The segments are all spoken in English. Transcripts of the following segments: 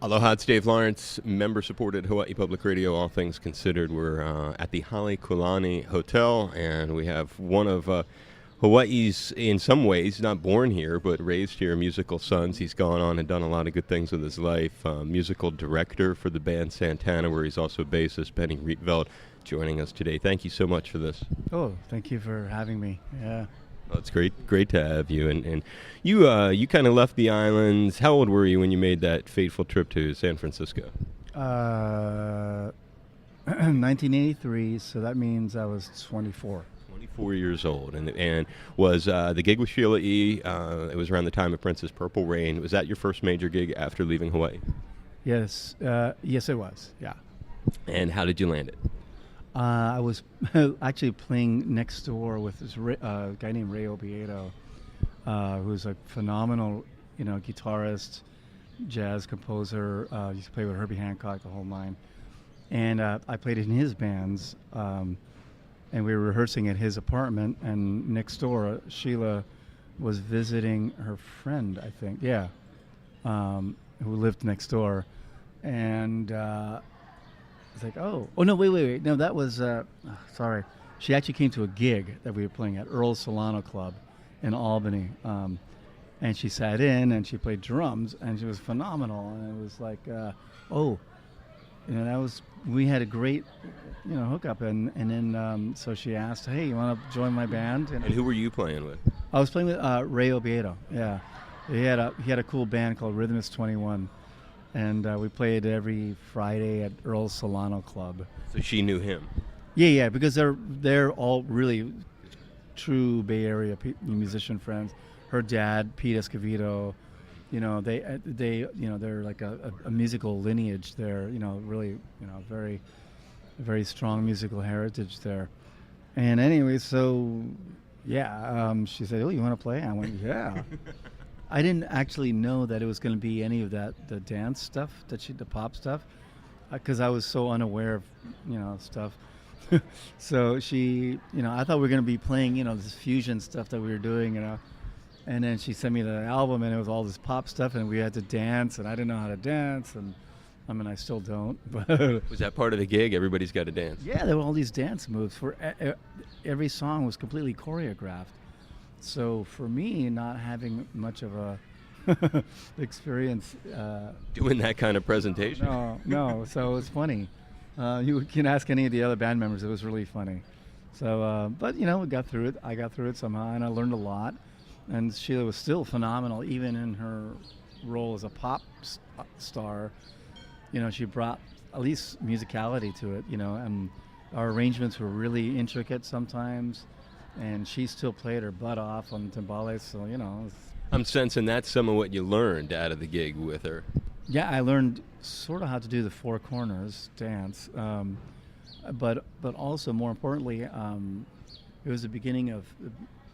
Aloha, it's Dave Lawrence, member-supported Hawaii Public Radio, all things considered. We're at the Halekulani Hotel, and we have one of Hawaii's, in some ways, not born here, but raised here, musical sons. He's gone on and done a lot of good things with his life. Musical director for the band Santana, where he's also bassist, Benny Rietveld, joining us today. Thank you so much for this. Oh, thank you for having me. Yeah. Well, it's great to have you. And you kind of left the islands. How old were you when you made that fateful trip to San Francisco? 1983, so that means I was 24. 24 years old, and was the gig with Sheila E. It was around the time of Prince's Purple Rain. Was that your first major gig after leaving Hawaii? Yes, yes, it was. Yeah. And how did you land it? I was actually playing next door with this guy named Ray Obiedo, who's a phenomenal, guitarist, jazz composer. Used to play with Herbie Hancock, the whole nine. And I played in his bands, and we were rehearsing at his apartment. And next door, Sheila was visiting her friend, I think, who lived next door, and. It's like, oh no, wait. No, that was, sorry. She actually came to a gig that we were playing at Earl's Solano Club in Albany. And she sat in and she played drums and she was phenomenal. And it was like, we had a great, hookup. And then, so she asked, hey, you want to join my band? And who were you playing with? I was playing with Ray Obiedo, yeah. He had a cool band called Rhythmist 21. And we played every Friday at Earl's Solano Club. So she knew him. Yeah, because they're all really true Bay Area musician friends. Her dad, Pete Escovedo, they're like a musical lineage there. Really, very, very strong musical heritage there. And anyway, so yeah, she said, "Oh, you want to play?" I went, "Yeah." I didn't actually know that it was going to be any of that, the dance stuff, the pop stuff, because I was so unaware of, stuff. So she, I thought we were going to be playing, this fusion stuff that we were doing, and then she sent me the album and it was all this pop stuff and we had to dance and I didn't know how to dance and, I still don't. But was that part of the gig? Everybody's got to dance. Yeah, there were all these dance moves. Every song was completely choreographed. So for me, not having much of a experience doing that kind of presentation. No. So it was funny. You can ask any of the other band members. It was really funny. So, but we got through it. I got through it somehow, and I learned a lot. And Sheila was still phenomenal, even in her role as a pop star. She brought at least musicality to it. And our arrangements were really intricate sometimes. And she still played her butt off on timbales, so I'm sensing that's some of what you learned out of the gig with her. Yeah, I learned sort of how to do the four corners dance, but also more importantly, it was the beginning of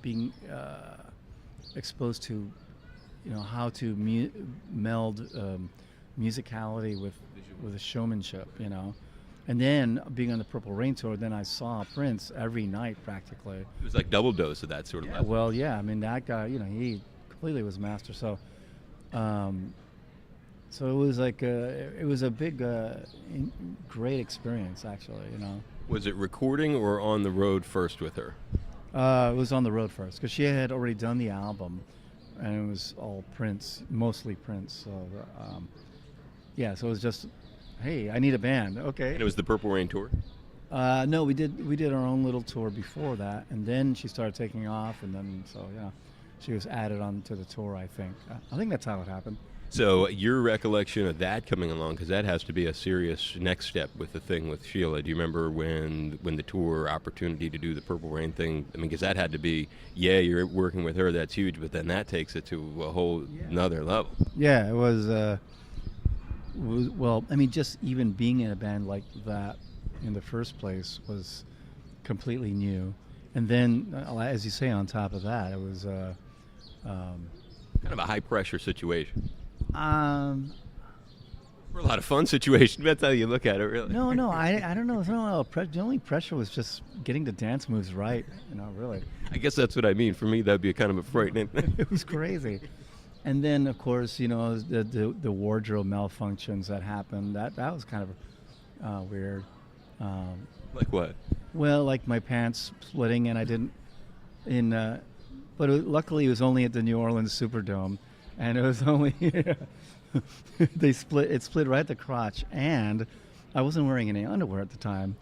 being exposed to, how to meld musicality with the showmanship, And then, being on the Purple Rain tour, then I saw Prince every night practically. It was like double dose of that sort of level. Well, yeah, that guy, he completely was master. So, so it was like it was a big, great experience, actually. Was it recording or on the road first with her? It was on the road first because she had already done the album, and it was all Prince, mostly Prince. So, so it was just. Hey, I need a band. Okay. And it was the Purple Rain tour? No, we did our own little tour before that, and then she started taking off, and then she was added on to the tour. I think that's how it happened. So your recollection of that coming along, because that has to be a serious next step with the thing with Sheila. Do you remember when the tour opportunity to do the Purple Rain thing? Because that had to be, you're working with her, that's huge, but then that takes it to a whole another level. Yeah, it was. Well, just even being in a band like that in the first place was completely new. And then, as you say, on top of that, it was kind of a high-pressure situation. For a lot of fun situation. That's how you look at it, really. No, I don't know. The only pressure was just getting the dance moves right, really. I guess that's what I mean. For me, that'd be kind of a frightening thing. It was crazy. And then, of course, the wardrobe malfunctions that happened. That was kind of weird. Um, Like what? well, like my pants splitting, and I didn't. But luckily it was only at the New Orleans Superdome, and it was only they split. It split right at the crotch, and I wasn't wearing any underwear at the time,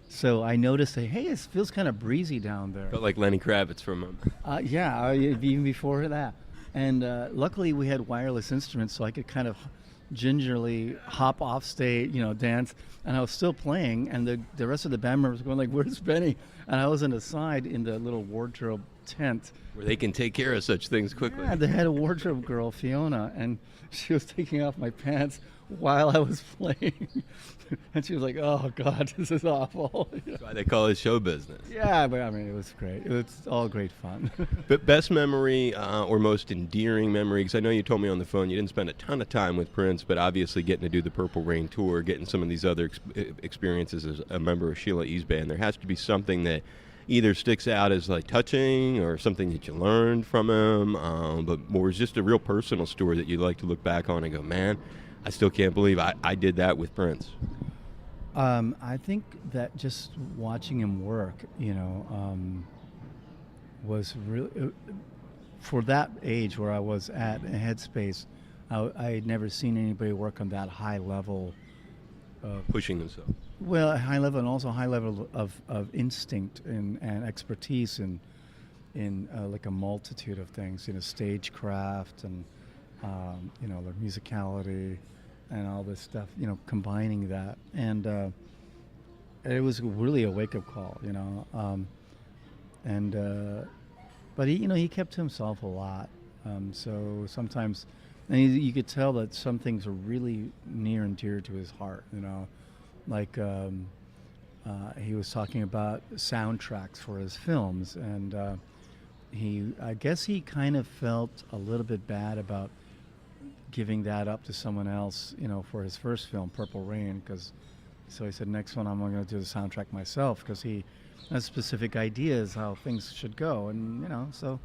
so I noticed that hey, it feels kind of breezy down there. Felt like Lenny Kravitz for a moment. Yeah, even before that. And luckily we had wireless instruments, so I could kind of gingerly hop off stage, dance. And I was still playing, and the rest of the band members were going like, "Where's Benny?" And I was on the side in the little wardrobe tent. Where they can take care of such things quickly. Yeah, they had a wardrobe girl, Fiona, and she was taking off my pants while I was playing. And she was like, "Oh, God, this is awful." That's why they call it show business. Yeah, but I mean, it was great. It was all great fun. But best memory or most endearing memory, because I know you told me on the phone you didn't spend a ton of time with Prince, but obviously getting to do the Purple Rain tour, getting some of these other experiences as a member of Sheila E's band, there has to be something that either sticks out as like touching or something that you learned from him, but or is just a real personal story that you'd like to look back on and go, man, I still can't believe I did that with Prince. I think that just watching him work, was really for that age where I was at in Headspace. I had never seen anybody work on that high level. Pushing themselves. Well, high level and also high level of instinct and expertise in like a multitude of things, stagecraft and their musicality and all this stuff, combining that. And it was really a wake-up call, but he kept to himself a lot. So sometimes, and you could tell that some things are really near and dear to his heart, like he was talking about soundtracks for his films, and I guess he kind of felt a little bit bad about giving that up to someone else, for his first film, Purple Rain, so he said, next one I'm going to do the soundtrack myself, because he has specific ideas how things should go, and so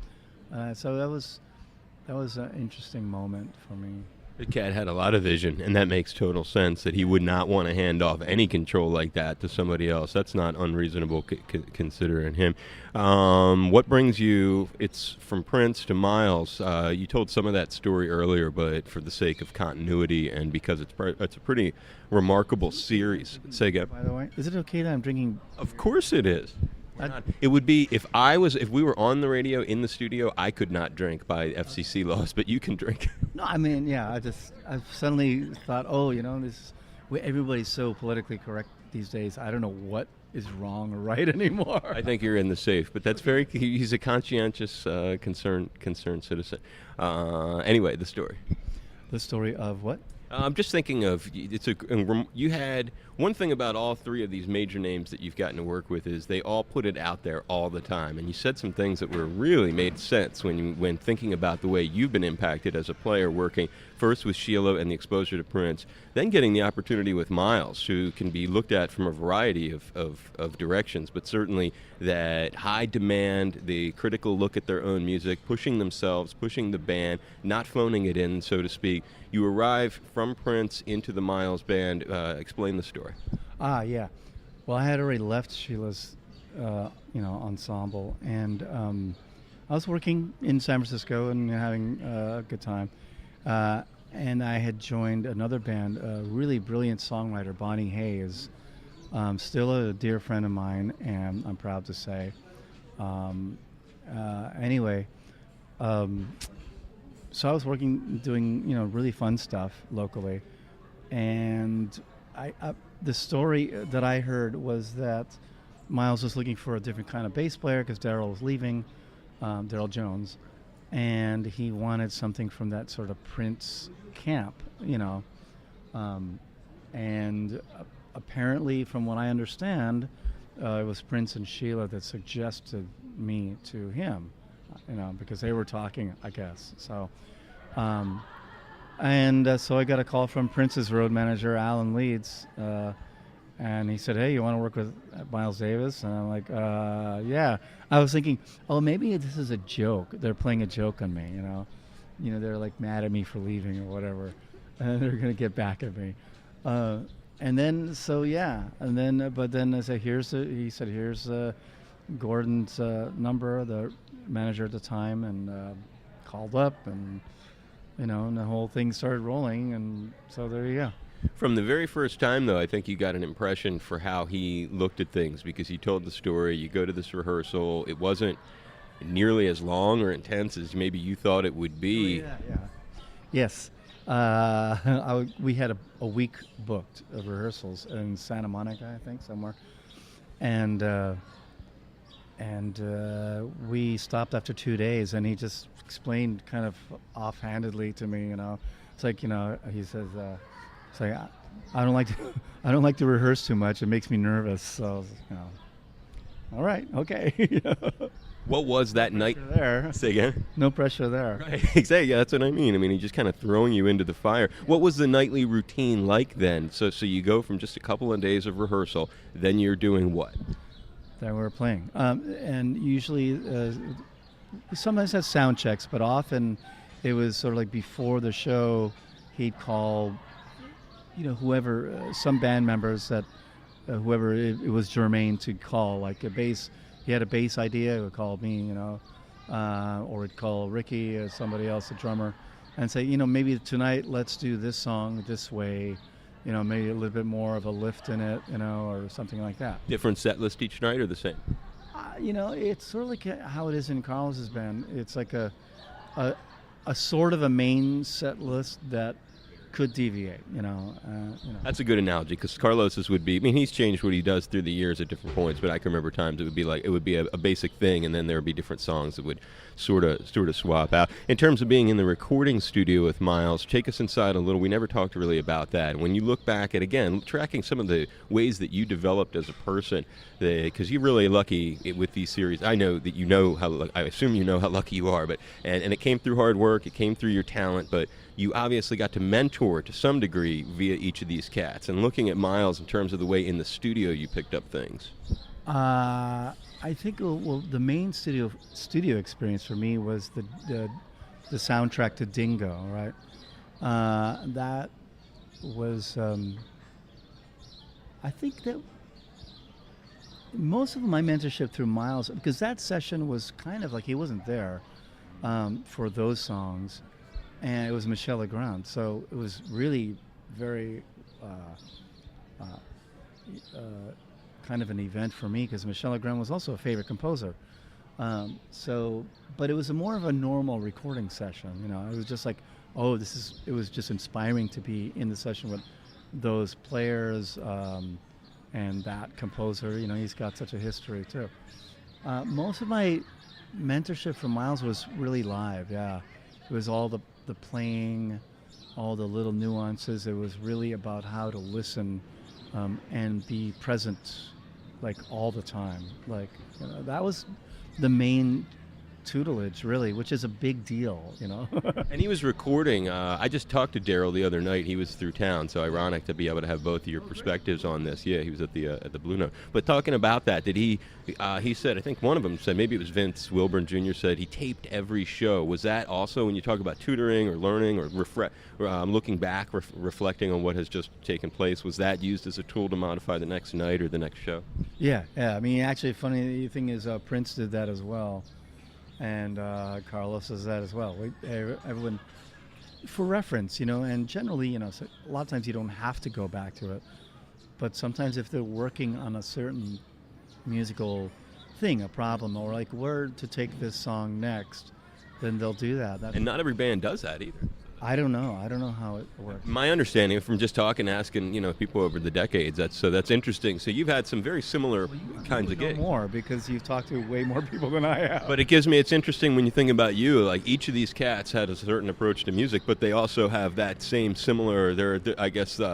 that was an interesting moment for me. The cat had a lot of vision, and that makes total sense that he would not want to hand off any control like that to somebody else. That's not unreasonable considering him. What brings you, it's from Prince to Miles. You told some of that story earlier, but for the sake of continuity and because it's a pretty remarkable series. Say again. By the way, is it okay that I'm drinking? Of course it is. It would be if we were on the radio in the studio, I could not drink by FCC laws, but you can drink. No, I mean, yeah, I suddenly thought, everybody's so politically correct these days. I don't know what is wrong or right anymore. I think you're in the safe, but he's a conscientious, concerned citizen. Anyway, the story. The story of what? I'm just thinking of you had one thing about all three of these major names that you've gotten to work with is they all put it out there all the time, and you said some things that were really made sense when thinking about the way you've been impacted as a player working first with Sheila and the exposure to Prince, then getting the opportunity with Miles, who can be looked at from a variety of directions, but certainly that high demand, the critical look at their own music, pushing themselves, pushing the band, not phoning it in, so to speak. You arrive from Prince into the Miles band. Explain the story. Yeah. Well, I had already left Sheila's, ensemble, and I was working in San Francisco and having a good time. And I had joined another band, a really brilliant songwriter, Bonnie Hayes, still a dear friend of mine, and I'm proud to say. So I was working, doing, really fun stuff locally, and the story that I heard was that Miles was looking for a different kind of bass player because Daryl was leaving, Daryl Jones, and he wanted something from that sort of Prince camp, and apparently, from what I understand, it was Prince and Sheila that suggested me to him, because they were talking, I guess. So, so I got a call from Prince's road manager, Alan Leeds, and he said, "Hey, you want to work with Miles Davis?" And I'm like, "Yeah." I was thinking, "Oh, maybe this is a joke. They're playing a joke on me, they're like mad at me for leaving or whatever, and they're gonna get back at me. Uh, and then so yeah, and then but then I said, he said, here's Gordon's number, the manager at the time, and called up, and and the whole thing started rolling, and so there you go. From the very first time, though, I think you got an impression for how he looked at things because he told the story. You go to this rehearsal. It wasn't nearly as long or intense as maybe you thought it would be. Oh, yeah. Yes. We had a week booked of rehearsals in Santa Monica, I think, somewhere. And we stopped after 2 days, and he just explained kind of offhandedly to me, it's like, he says, it's like, I don't like to rehearse too much. It makes me nervous. So, all right, okay. What was that night? There. Say again? No pressure there. Right, exactly. Yeah, that's what I mean. I mean, he's just kind of throwing you into the fire. What was the nightly routine like then? So you go from just a couple of days of rehearsal, then you're doing what? That we were playing. And usually, we sometimes had sound checks, but often it was sort of like before the show, he'd call, whoever, some band members that, whoever it was germane to call, like a bass. He had a bass idea, he would call me, or he'd call Ricky or somebody else, a drummer, and say, maybe tonight let's do this song this way, maybe a little bit more of a lift in it, or something like that. Different set list each night or the same? It's sort of like how it is in Carlos's band. It's like a sort of a main set list that could deviate, That's a good analogy because Carlos's would be, I mean, he's changed what he does through the years at different points, but I can remember times it would be a basic thing, and then there would be different songs that would sort of swap out. In terms of being in the recording studio with Miles, take us inside a little. We never talked really about that. When you look back at, again, tracking some of the ways that you developed as a person, because you're really lucky with these series. I know that I assume you know how lucky you are, but and it came through hard work, it came through your talent, but you obviously got to mentor to some degree via each of these cats. And looking at Miles in terms of the way in the studio you picked up things. I think the main studio experience for me was the soundtrack to Dingo, right? That was I think that most of my mentorship through Miles, because that session was kind of like he wasn't there for those songs. And it was Michel Legrand, so it was really very kind of an event for me because Michel Legrand was also a favorite composer. But it was more of a normal recording session. It was just like, it was just inspiring to be in the session with those players and that composer. He's got such a history too. Most of my mentorship from Miles was really live. Yeah, it was all the playing, all the little nuances. It was really about how to listen and be present, like all the time. Like that was the main tutelage, really, which is a big deal, And he was recording. I just talked to Daryl the other night. He was through town, so ironic to be able to have both of your perspectives on this. Yeah, he was at the Blue Note. But talking about that, did he said, I think one of them said, maybe it was Vince Wilburn Jr. said he taped every show. Was that also when you talk about tutoring or learning or looking back, reflecting on what has just taken place, was that used as a tool to modify the next night or the next show? Yeah. I mean, actually, funny thing is Prince did that as well. And Carlos does that as well. Everyone, for reference, and generally, so a lot of times you don't have to go back to it, but sometimes if they're working on a certain musical thing, a problem, or like where to take this song next, then they'll do that. And not every band does that either. I don't know how it works. My understanding from just asking people over the decades, that's interesting. So you've had some very similar kinds of gigs. More because you've talked to way more people than I have. But it's interesting when you think about you, like each of these cats had a certain approach to music, but they also have that same similar,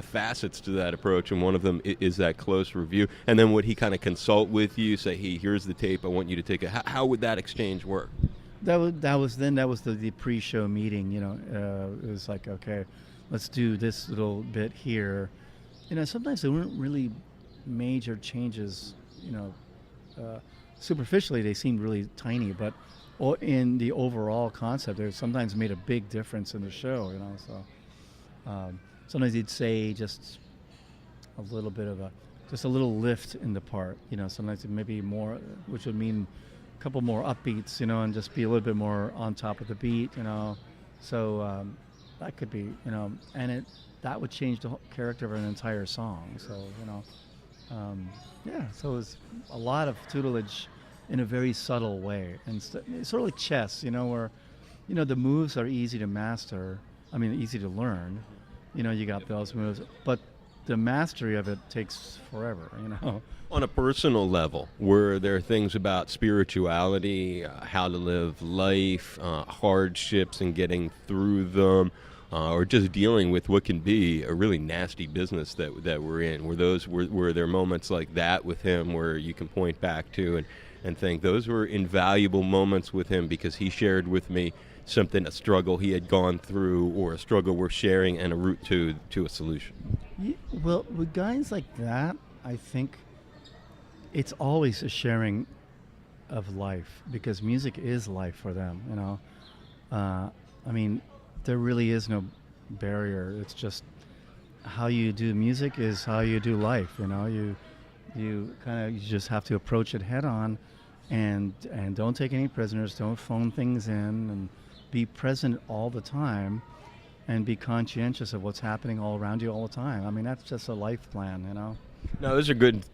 facets to that approach, and one of them is that close review. And then would he kind of consult with you, say, hey, here's the tape, I want you to take it. How would that exchange work? That was the pre-show meeting. It was like, okay, let's do this little bit here. Sometimes there weren't really major changes. Superficially they seemed really tiny, but in the overall concept, it sometimes made a big difference in the show. So sometimes he'd say just a little bit of just a little lift in the part. Sometimes it maybe more, which would mean a couple more upbeats. And just be a little bit more on top of the beat. So that could be, and that would change the whole character of an entire song. So so it was a lot of tutelage in a very subtle way, and it's sort of like chess, where the moves are easy to master. I mean, easy to learn. You got those moves, but the mastery of it takes forever. On a personal level, were there things about spirituality, how to live life, hardships and getting through them, or just dealing with what can be a really nasty business that we're in? Were there moments like that with him where you can point back to and think those were invaluable moments with him because he shared with me a struggle he had gone through, or a struggle we're sharing, and a route to a solution? Well, with guys like that, I think it's always a sharing of life, because music is life for them. I mean, there really is no barrier. It's just how you do music is how you do life. You just have to approach it head on, and don't take any prisoners. Don't phone things in, and be present all the time, and be conscientious of what's happening all around you all the time. I mean, that's just a life plan. No, those are good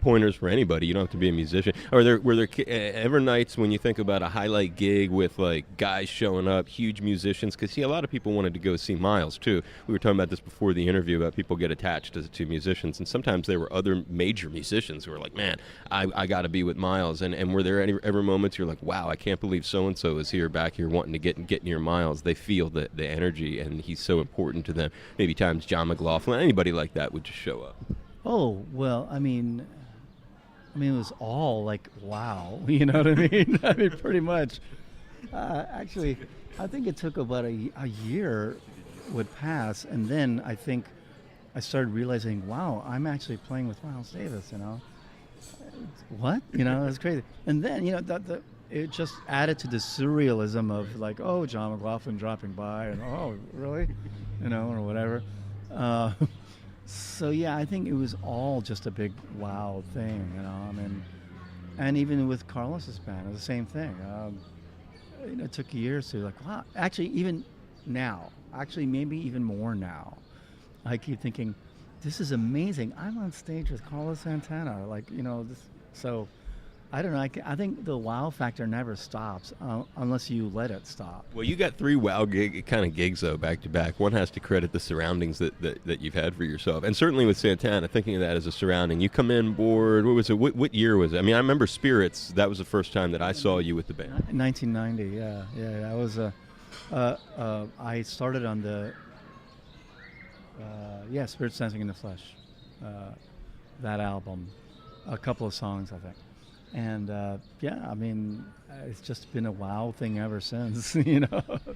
pointers for anybody. You don't have to be a musician. Were there ever nights when you think about a highlight gig with like guys showing up, huge musicians? Because a lot of people wanted to go see Miles too. We were talking about this before the interview about people get attached to musicians, and sometimes there were other major musicians who were like, man, I got to be with Miles. And were there ever moments you're like, wow, I can't believe so and so is back here wanting to get near Miles? They feel the energy, and he's so important to them. Maybe times John McLaughlin, anybody like that would just show up. Oh, well, I mean, it was all like, wow, you know what I mean? I mean, pretty much. Actually, I think it took about a year would pass, and then I think I started realizing, wow, I'm actually playing with Miles Davis, What? It's crazy. And then, it just added to the surrealism of like, oh, John McLaughlin dropping by, and oh, really? Or whatever. So yeah, I think it was all just a big wow thing, I mean, and even with Carlos's band, it was the same thing. It took years to like, wow. Actually, even now, maybe even more now, I keep thinking, this is amazing. I'm on stage with Carlos Santana, So I don't know. I think the wow factor never stops unless you let it stop. Well, you got 3 wow kind of gigs, though, back to back. One has to credit the surroundings that you've had for yourself. And certainly with Santana, thinking of that as a surrounding. You come in board, what was it? What year was it? I mean, I remember Spirits. That was the first time that I saw you with the band. 1990, yeah. That was I started on the, Spirits Dancing in the Flesh, that album. A couple of songs, I think. And I mean, it's just been a wow thing ever since.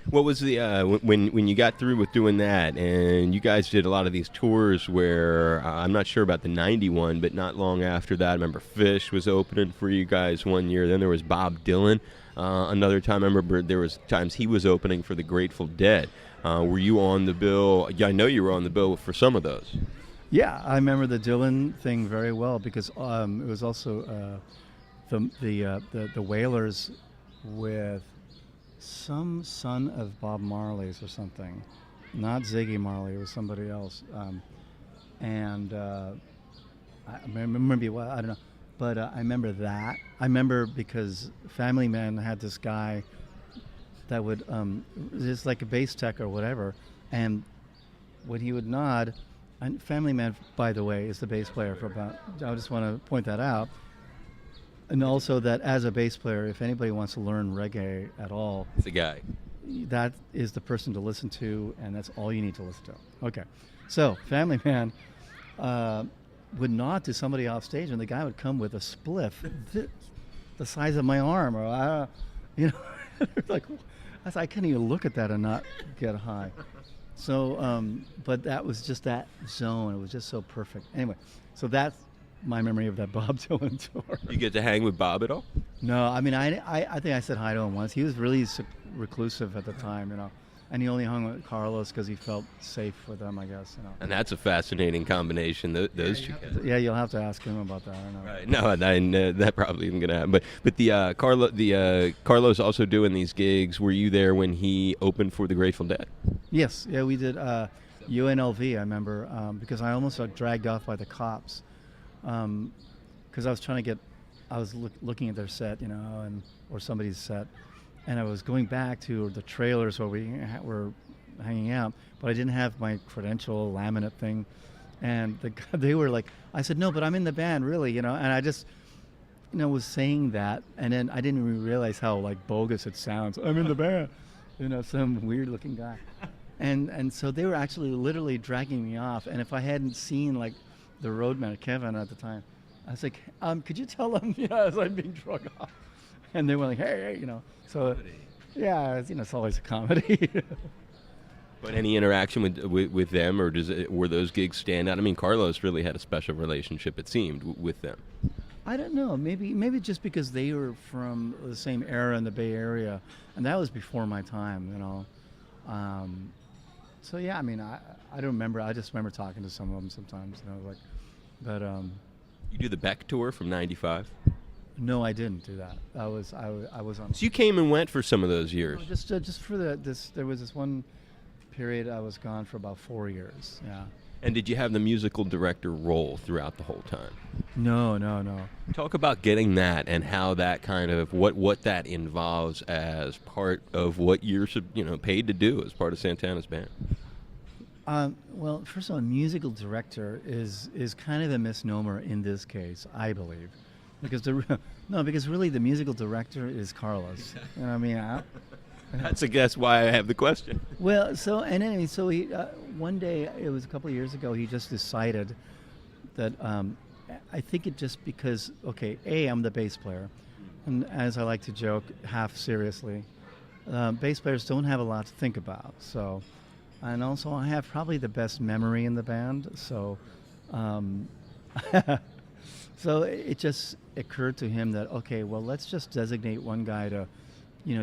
What was the when you got through with doing that, and you guys did a lot of these tours where I'm not sure about the '91, but not long after that, I remember Fish was opening for you guys one year. Then there was Bob Dylan. Another time, I remember there was times he was opening for the Grateful Dead. Were you on the bill? Yeah, I know you were on the bill for some of those. Yeah, I remember the Dylan thing very well, because it was also. The Wailers with some son of Bob Marley's or something, not Ziggy Marley, it was somebody else, and I remember, I don't know, but I remember that. I remember because Family Man had this guy that would just like a bass tech or whatever, and when he would nod, and Family Man, by the way, is the bass player for about. I just want to point that out. And also that as a bass player, if anybody wants to learn reggae at all, it's the guy. That is the person to listen to, and that's all you need to listen to. Okay. So Family Man would nod to somebody off stage, and the guy would come with a spliff the size of my arm, or like, I couldn't even look at that and not get high. So, but that was just that zone. It was just so perfect. Anyway, so that's my memory of that Bob Dylan tour. You get to hang with Bob at all? No, I mean, I think I said hi to him once. He was really reclusive at the time, and he only hung with Carlos because he felt safe with them, I guess. And that's a fascinating combination. Those two guys. Yeah, you'll have to ask him about that. I don't know. Right. No, that probably isn't going to happen. But the Carlos also doing these gigs. Were you there when he opened for the Grateful Dead? Yes. Yeah, we did UNLV. I remember because I almost got dragged off by the cops because I was trying to get. I was looking at their set, or somebody's set, and I was going back to the trailers where we were hanging out, but I didn't have my credential laminate thing, and they were like, I said, no, but I'm in the band, really, and I just, was saying that, and then I didn't even realize how like bogus it sounds. I'm in the band, some weird looking guy, and so they were actually literally dragging me off, and if I hadn't seen like the roadman, Kevin at the time, I was like, could you tell them, as I'm being dragged off, and they were like, hey, so yeah, it's always a comedy. But any interaction with them, or were those gigs stand out? I mean, Carlos really had a special relationship, it seemed, with them. I don't know. Maybe just because they were from the same era in the Bay Area, and that was before my time, So yeah, I mean, I don't remember. I just remember talking to some of them sometimes, but. You do the Beck tour from '95? No, I didn't do that. I was on. So you came and went for some of those years. No, just for there was this one period I was gone for about 4 years. Yeah. And did you have the musical director role throughout the whole time? No. Talk about getting that and how that kind of what that involves as part of what you're paid to do as part of Santana's band. Well, first of all, musical director is kind of a misnomer in this case, I believe, because really the musical director is Carlos. You know what I mean? That's why I have the question. Well, so he one day, it was a couple of years ago, he just decided that I think it just because I'm the bass player, and as I like to joke, half seriously, bass players don't have a lot to think about, so. And also, I have probably the best memory in the band, so so it just occurred to him that let's just designate one guy to,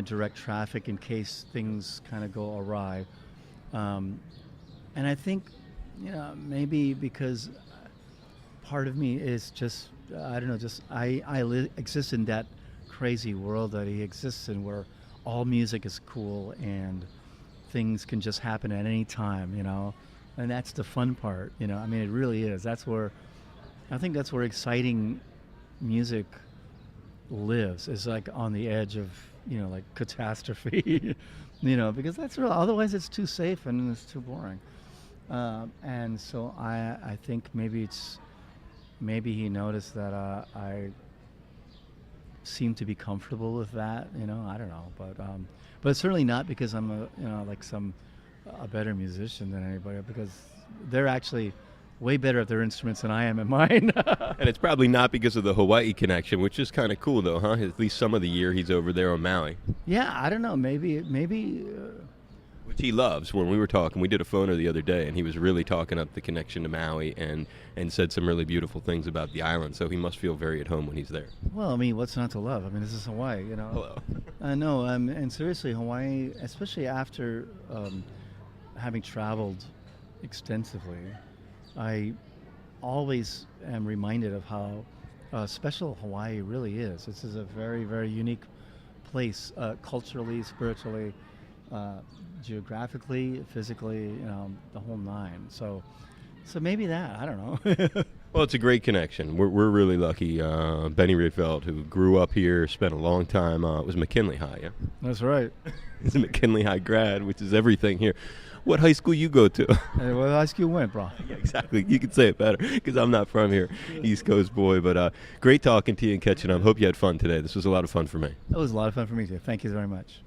direct traffic in case things kind of go awry. And I think, maybe because part of me is just I don't know, just I exist in that crazy world that he exists in, where all music is cool and things can just happen at any time, and that's the fun part, I mean, it really is. I think that's where exciting music lives, is like on the edge of, like catastrophe, because that's real. Otherwise it's too safe and it's too boring. And so I think maybe he noticed that I seem to be comfortable with that, I don't know, but it's certainly not because I'm a better musician than anybody, because they're actually way better at their instruments than I am at mine. And it's probably not because of the Hawaii connection, which is kind of cool though, huh? At least some of the year he's over there on Maui. Yeah, I don't know, maybe which he loves. When we were talking, we did a phono the other day, and he was really talking up the connection to Maui and said some really beautiful things about the island, so he must feel very at home when he's there. Well, I mean, what's not to love? I mean, this is Hawaii, Hello. No, and seriously, Hawaii, especially after having traveled extensively, I always am reminded of how special Hawaii really is. This is a very, very unique place, culturally, spiritually, geographically, physically, the whole nine. So maybe that, I don't know. Well, it's a great connection. We're really lucky. Benny Rietveld, who grew up here, spent a long time, was McKinley High, yeah? That's right. He's a McKinley High grad, which is everything here. What high school you go to? What high school went, bro? Yeah, exactly. You can say it better, because I'm not from here, East Coast boy. But great talking to you and catching up. Hope you had fun today. This was a lot of fun for me. It was a lot of fun for me, too. Thank you very much.